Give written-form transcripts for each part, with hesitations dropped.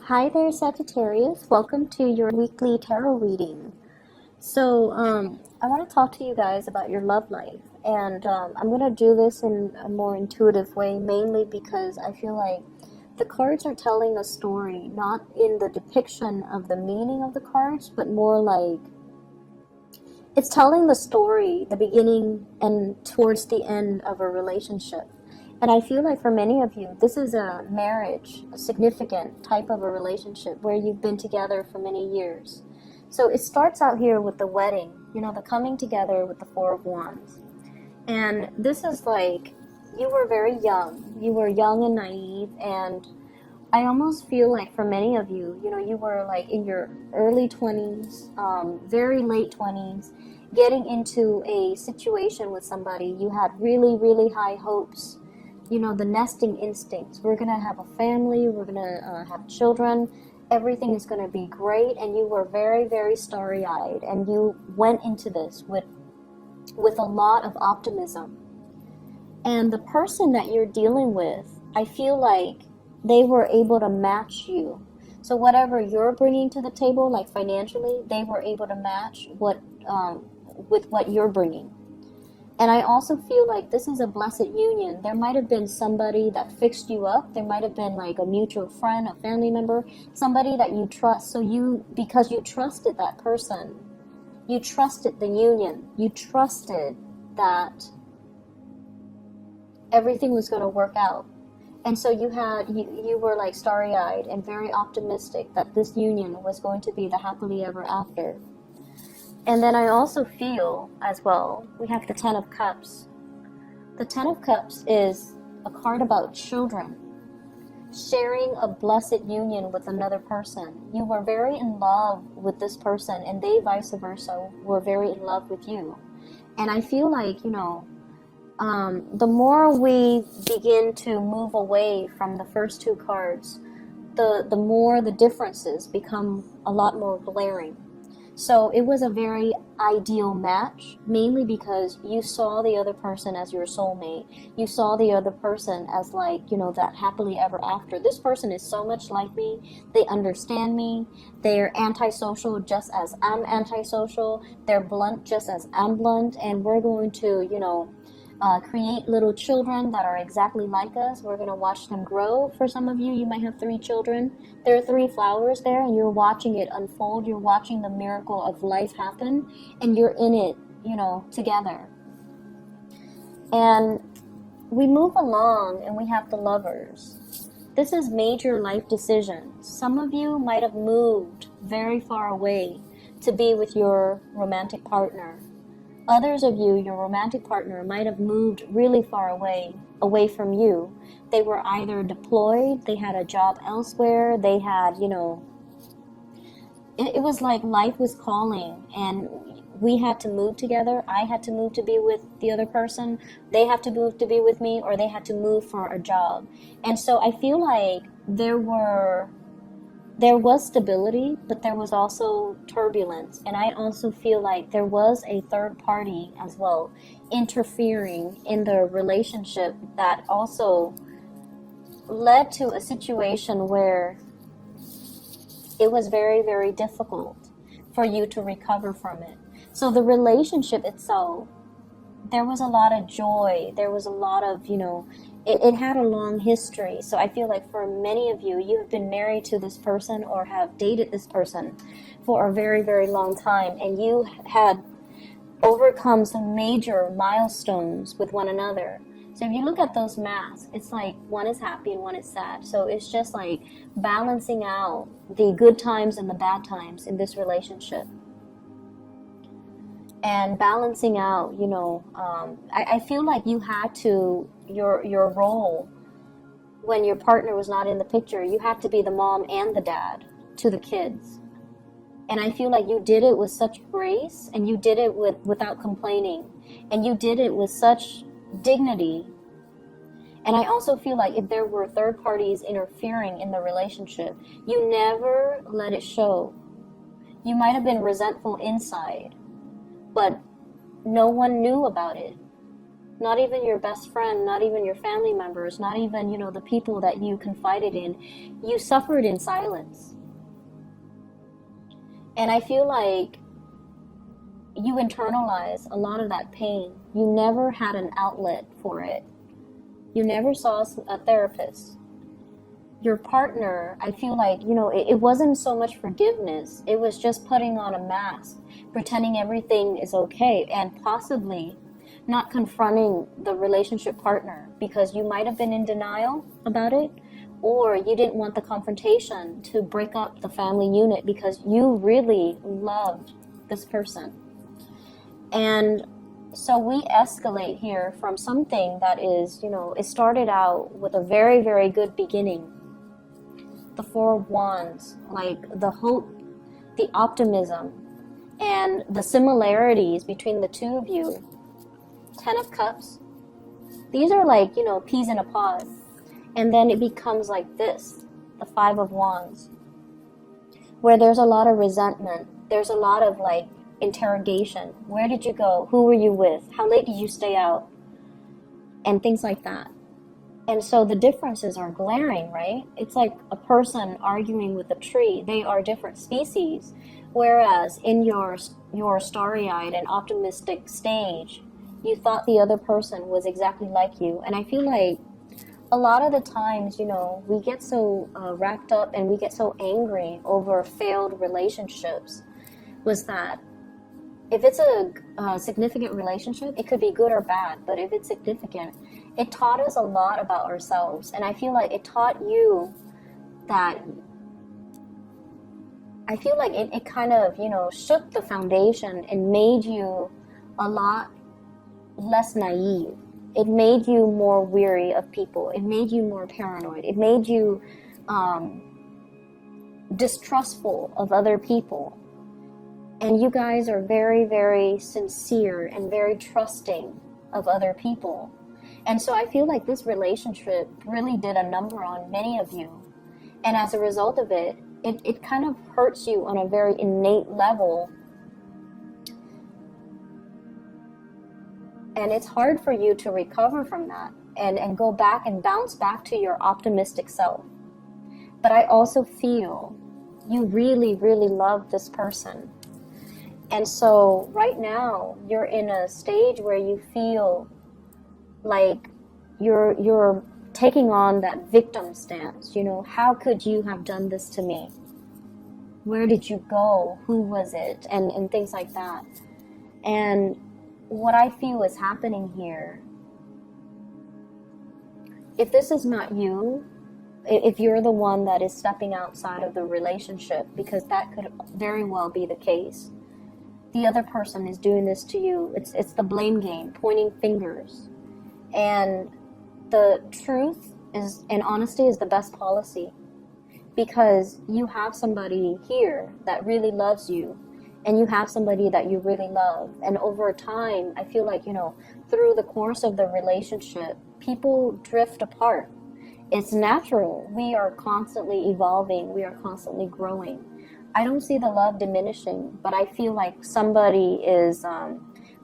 Hi there, Sagittarius. Welcome to your weekly tarot reading. So, I want to talk to you guys about your love life, and I'm going to do this in a more intuitive way, mainly because I feel like the cards are telling a story, not in the depiction of the meaning of the cards, but more like it's telling the story, the beginning and towards the end of a relationship. And I feel like for many of you, this is a marriage, a significant type of a relationship where you've been together for many years. So it starts out here with the wedding, the coming together with the Four of Wands. And this is like, you were very young. You were young and naive, and I almost feel like for many of you, you were like in your early 20s, very late 20s, getting into a situation with somebody. You had really, really high hopes. The nesting instincts. We're going to have a family, we're going to have children, everything is going to be great, and you were very, very starry-eyed, and you went into this with a lot of optimism. And the person that you're dealing with, I feel like they were able to match you. So whatever you're bringing to the table, like financially, they were able to match with what you're bringing. And I also feel like this is a blessed union. There might have been somebody that fixed you up. There might have been like a mutual friend, a family member, somebody that you trust. So because you trusted that person, you trusted the union, you trusted that everything was going to work out. And so you were like starry-eyed and very optimistic that this union was going to be the happily ever after. And then I also feel, as well, we have the Ten of Cups. The Ten of Cups is a card about children, sharing a blessed union with another person. You were very in love with this person, and they, vice versa, were very in love with you. And I feel like, the more we begin to move away from the first two cards, the more the differences become a lot more glaring. So it was a very ideal match, mainly because you saw the other person as your soulmate. You saw the other person as like, that happily ever after. This person is so much like me. They understand me. They're antisocial just as I'm antisocial. They're blunt just as I'm blunt. And we're going to, create little children that are exactly like us. We're going to watch them grow. For some of you, you might have 3 children. There are 3 flowers there, and you're watching it unfold. You're watching the miracle of life happen, and you're in it, together. And we move along, and we have the Lovers. This is major life decisions. Some of you might have moved very far away to be with your romantic partner. Others of you, your romantic partner, might have moved really far away from you. They were either deployed, they had a job elsewhere, they had, it was like life was calling, and we had to move together. I had to move to be with the other person. They have to move to be with me, or they had to move for a job. And so I feel like there was stability, but there was also turbulence. And I also feel like there was a third party as well interfering in the relationship that also led to a situation where it was very, very difficult for you to recover from it. So the relationship itself, there was a lot of joy. There was a lot of, it had a long history. So I feel like for many of you, you have been married to this person or have dated this person for a very, very long time. And you had overcome some major milestones with one another. So if you look at those masks, it's like one is happy and one is sad. So it's just like balancing out the good times and the bad times in this relationship. And balancing out, I feel like you had to, your role when your partner was not in the picture, you had to be the mom and the dad to the kids. And I feel like you did it with such grace, and you did it without complaining, and you did it with such dignity. And I also feel like if there were third parties interfering in the relationship, you never let it show. You might have been resentful inside, but no one knew about it. Not even your best friend, not even your family members, not even, you know, the people that you confided in. You suffered in silence. And I feel like you internalize a lot of that pain. You never had an outlet for it. You never saw a therapist. Your partner, I feel like, you know, it wasn't so much forgiveness. It was just putting on a mask, pretending everything is okay, and possibly not confronting the relationship partner because you might have been in denial about it, or you didn't want the confrontation to break up the family unit because you really loved this person. And so we escalate here from something that is, you know, it started out with a very, very good beginning. The Four of Wands, like the hope, the optimism, and the similarities between the two of you. Ten of Cups. These are like, you know, peas in a pod. And then it becomes like this, the Five of Wands, where there's a lot of resentment. There's a lot of like interrogation. Where did you go? Who were you with? How late did you stay out? And things like that. And so the differences are glaring, right? It's like a person arguing with a tree. They are different species. Whereas in your starry-eyed and optimistic stage, you thought the other person was exactly like you. And I feel like a lot of the times, you know, we get so wrapped up and we get so angry over failed relationships, was that if it's a significant relationship, it could be good or bad, but if it's significant, it taught us a lot about ourselves. And I feel like it taught you that, I feel like it kind of, you know, shook the foundation and made you a lot less naive. It made you more weary of people. It made you more paranoid. It made you distrustful of other people. And you guys are very, very sincere and very trusting of other people. And so I feel like this relationship really did a number on many of you. And as a result of it, it kind of hurts you on a very innate level. And it's hard for you to recover from that and go back and bounce back to your optimistic self. But I also feel you really, really love this person. And so right now you're in a stage where you feel like you're taking on that victim stance. You know, how could you have done this to me? Where did you go? Who was it? And things like that. And what I feel is happening here, if this is not you, if you're the one that is stepping outside of the relationship, because that could very well be the case, the other person is doing this to you. It's the blame game, pointing fingers. And the truth is, and honesty is the best policy, because you have somebody here that really loves you, and you have somebody that you really love. And over time, I feel like, you know, through the course of the relationship, people drift apart. It's natural. We are constantly evolving. We are constantly growing. I don't see the love diminishing, but I feel like somebody is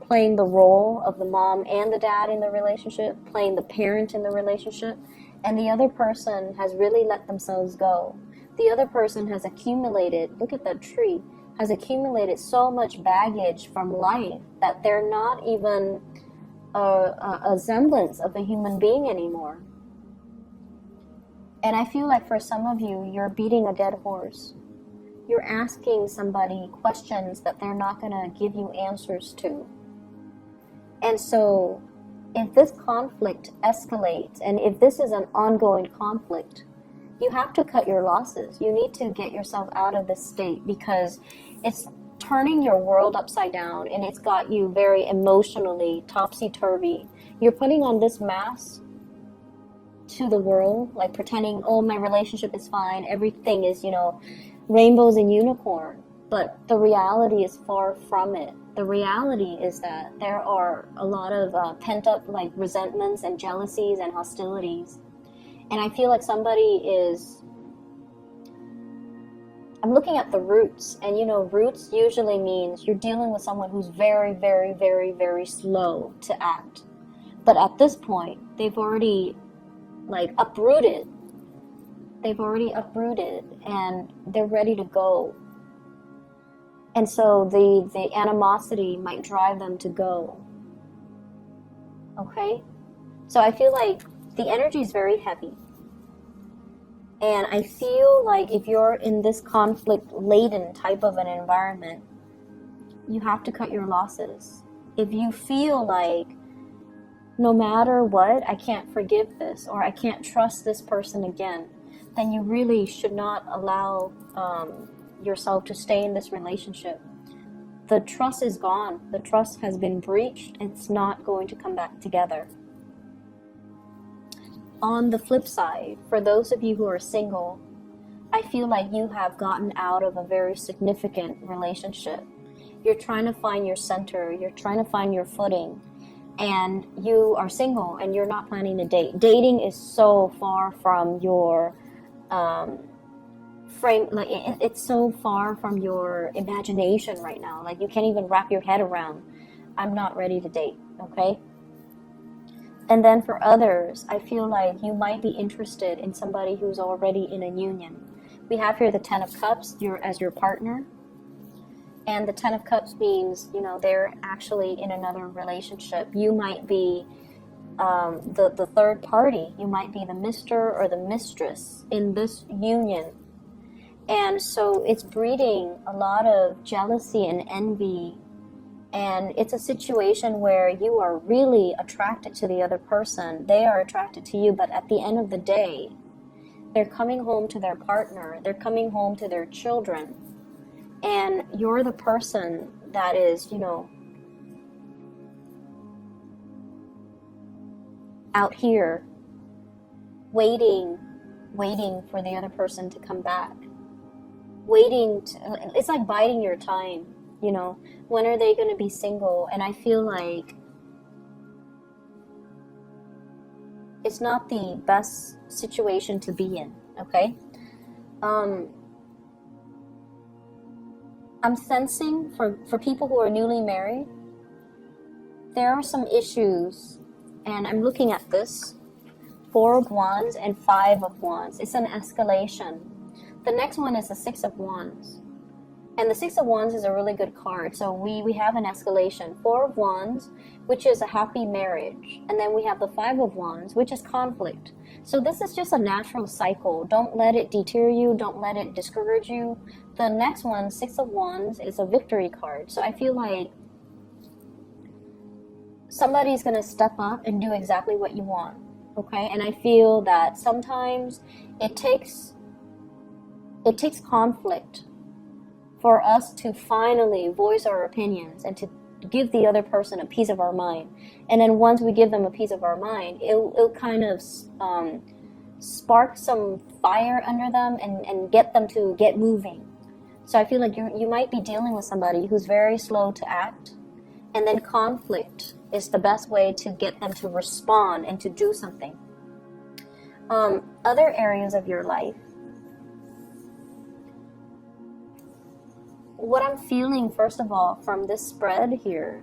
playing the role of the mom and the dad in the relationship, playing the parent in the relationship, and the other person has really let themselves go. The other person has accumulated, look at that tree, has accumulated so much baggage from life that they're not even a semblance of a human being anymore. And I feel like for some of you, you're beating a dead horse. You're asking somebody questions that they're not going to give you answers to. And so if this conflict escalates, and if this is an ongoing conflict, you have to cut your losses. You need to get yourself out of this state, because it's turning your world upside down, and it's got you very emotionally topsy-turvy. You're putting on this mask to the world, like pretending, oh, my relationship is fine, everything is, you know, rainbows and unicorn. But the reality is far from it. The reality is that there are a lot of pent-up like resentments and jealousies and hostilities. And I feel like somebody is, I'm looking at the roots, and you know, roots usually means you're dealing with someone who's very, very, very, very slow to act. But at this point, they've already like uprooted. They've already uprooted and they're ready to go. And so the animosity might drive them to go. Okay? So I feel like the energy is very heavy. And I feel like if you're in this conflict-laden type of an environment, you have to cut your losses. If you feel like no matter what, I can't forgive this or I can't trust this person again, then you really should not allow yourself to stay in this relationship. The trust is gone. The trust has been breached. It's not going to come back together. On the flip side, for those of you who are single, I feel like you have gotten out of a very significant relationship. You're trying to find your center. You're trying to find your footing. And you are single and you're not planning to date. Dating is so far from your frame, like it's so far from your imagination right now. Like you can't even wrap your head around, I'm not ready to date, okay? And then for others, I feel like you might be interested in somebody who's already in a union. We have here the Ten of Cups as your partner. And the Ten of Cups means, you know, they're actually in another relationship. You might be the third party. You might be the Mr. or the mistress in this union. And so it's breeding a lot of jealousy and envy. And it's a situation where you are really attracted to the other person. They are attracted to you, but at the end of the day, they're coming home to their partner. They're coming home to their children. And you're the person that is, you know, out here waiting for the other person to come back. It's like biding your time, you know. When are they going to be single? And I feel like it's not the best situation to be in, okay? I'm sensing for people who are newly married, there are some issues, and I'm looking at this, 4 of Wands and 5 of Wands. It's an escalation. The next one is the 6 of Wands. And the 6 of Wands is a really good card. So we have an escalation. 4 of Wands, which is a happy marriage. And then we have the 5 of Wands, which is conflict. So this is just a natural cycle. Don't let it deter you. Don't let it discourage you. The next one, 6 of Wands, is a victory card. So I feel like somebody's going to step up and do exactly what you want. Okay? And I feel that sometimes it takes conflict for us to finally voice our opinions and to give the other person a piece of our mind. And then once we give them a piece of our mind, it'll kind of spark some fire under them and get them to get moving. So I feel like you might be dealing with somebody who's very slow to act, and then conflict is the best way to get them to respond and to do something. Other areas of your life, what I'm feeling, first of all, from this spread here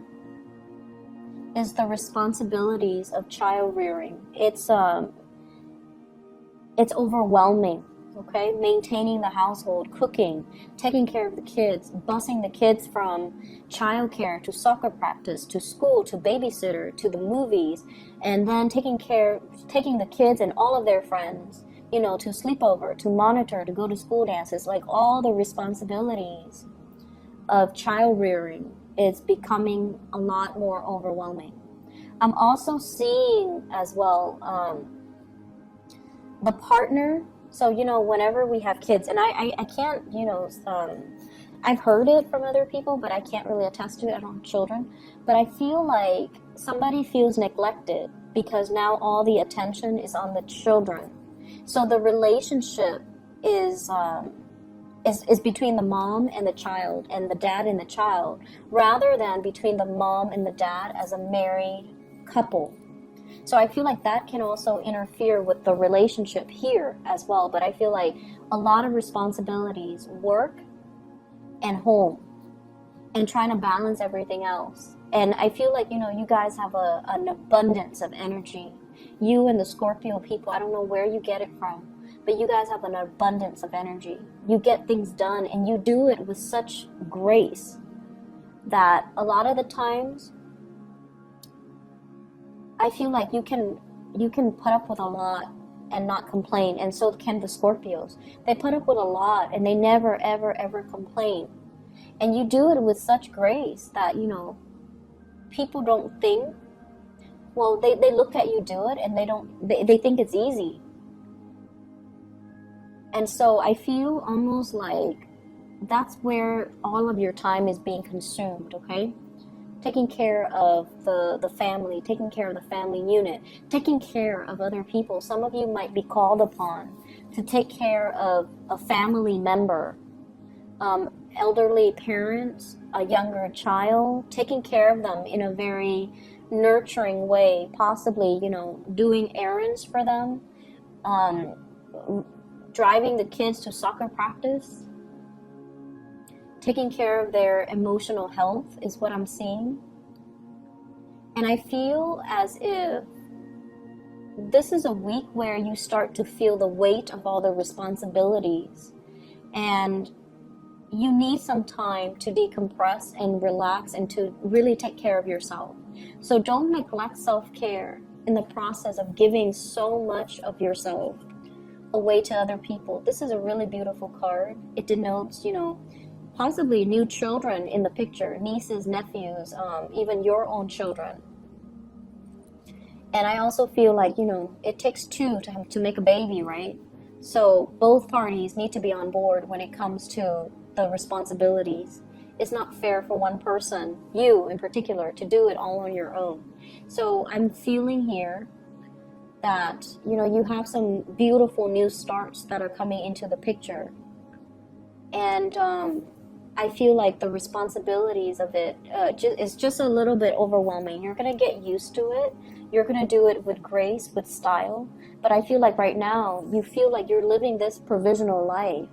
is the responsibilities of child rearing. It's overwhelming, okay? Maintaining the household, cooking, taking care of the kids, busing the kids from childcare to soccer practice, to school, to babysitter, to the movies, and then taking the kids and all of their friends, you know, to sleepover, to monitor, to go to school dances, like all the responsibilities of child rearing is becoming a lot more overwhelming. I'm also seeing as well the partner. So, you know, whenever we have kids, and I can't, you know, I've heard it from other people, but I can't really attest to it. I don't have children. But I feel like somebody feels neglected because now all the attention is on the children. So the relationship is between the mom and the child and the dad and the child, rather than between the mom and the dad as a married couple. So I feel like that can also interfere with the relationship here as well. But I feel like a lot of responsibilities, work and home, and trying to balance everything else. And I feel like, you know, you guys have an abundance of energy. You and the Scorpio people, I don't know where you get it from, but you guys have an abundance of energy. You get things done, and you do it with such grace that a lot of the times I feel like you can put up with a lot and not complain, and so can the Scorpios. They put up with a lot and they never ever ever complain. And you do it with such grace that, you know, people don't think, well, they look at you do it and they think it's easy. And so I feel almost like that's where all of your time is being consumed, okay? Taking care of the family, taking care of the family unit, taking care of other people. Some of you might be called upon to take care of a family member, elderly parents, a younger child, taking care of them in a very nurturing way, possibly, you know, doing errands for them, driving the kids to soccer practice, taking care of their emotional health is what I'm seeing. And I feel as if this is a week where you start to feel the weight of all the responsibilities, and you need some time to decompress and relax and to really take care of yourself. So don't neglect self-care in the process of giving so much of yourself away to other people. This is a really beautiful card. It denotes, you know, possibly new children in the picture, nieces, nephews, even your own children. And I also feel like, you know, it takes two to make a baby, right? So both parties need to be on board when it comes to the responsibilities. It's not fair for one person, you in particular, to do it all on your own. So I'm feeling here that, you know, you have some beautiful new starts that are coming into the picture. And I feel like the responsibilities of it is just a little bit overwhelming. You're going to get used to it. You're going to do it with grace, with style. But I feel like right now, you feel like you're living this provisional life.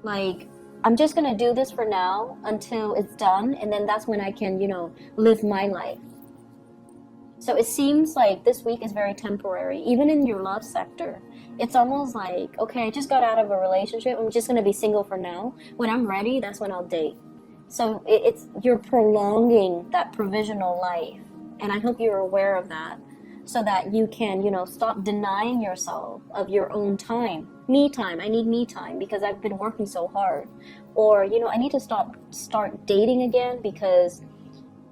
Like, I'm just going to do this for now until it's done. And then that's when I can, you know, live my life. So it seems like this week is very temporary, even in your love sector. It's almost like, okay, I just got out of a relationship. I'm just going to be single for now. When I'm ready, that's when I'll date. So you're prolonging that provisional life. And I hope you're aware of that, so that you can, you know, stop denying yourself of your own time. Me time. I need me time because I've been working so hard. Or, you know, I need to start dating again because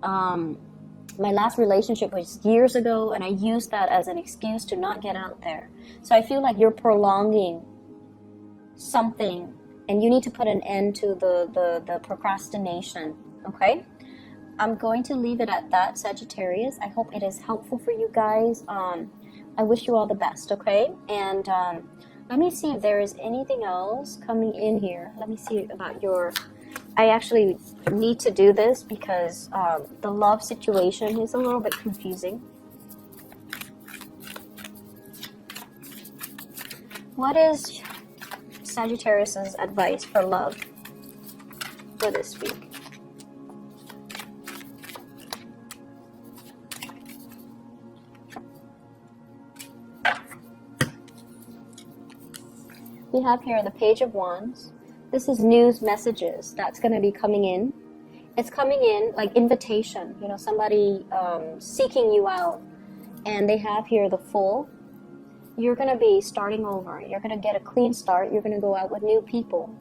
my last relationship was years ago, and I used that as an excuse to not get out there. So I feel like you're prolonging something, and you need to put an end to the procrastination, okay? I'm going to leave it at that, Sagittarius. I hope it is helpful for you guys. I wish you all the best, okay? And let me see if there is anything else coming in here. Let me see about your... I actually need to do this because the love situation is a little bit confusing. What is Sagittarius's advice for love for this week? We have here the Page of Wands. This is news messages that's going to be coming in. It's coming in like invitation, you know, somebody seeking you out. And they have here the Fool. You're going to be starting over. You're going to get a clean start. You're going to go out with new people.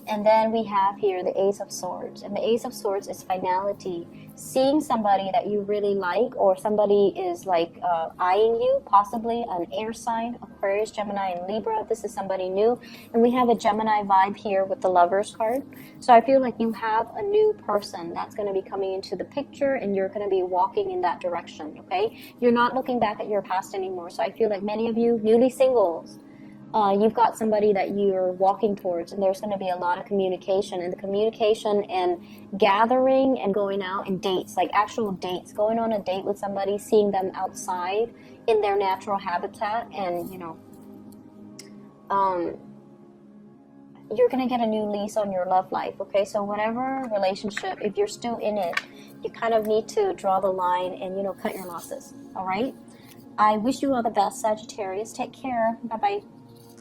And then we have here the Ace of Swords. And the Ace of Swords is finality. Seeing somebody that you really like, or somebody is like eyeing you, possibly an air sign, Aquarius, Gemini, and Libra. This is somebody new. And we have a Gemini vibe here with the Lovers card. So I feel like you have a new person that's going to be coming into the picture, and you're going to be walking in that direction, okay? You're not looking back at your past anymore. So I feel like many of you newly singles, you've got somebody that you're walking towards, and there's going to be a lot of communication. And the communication and gathering and going out and dates, like actual dates, going on a date with somebody, seeing them outside in their natural habitat. And, you know, you're going to get a new lease on your love life, okay? So whatever relationship, if you're still in it, you kind of need to draw the line and, cut your losses, all right? I wish you all the best, Sagittarius. Take care. Bye-bye.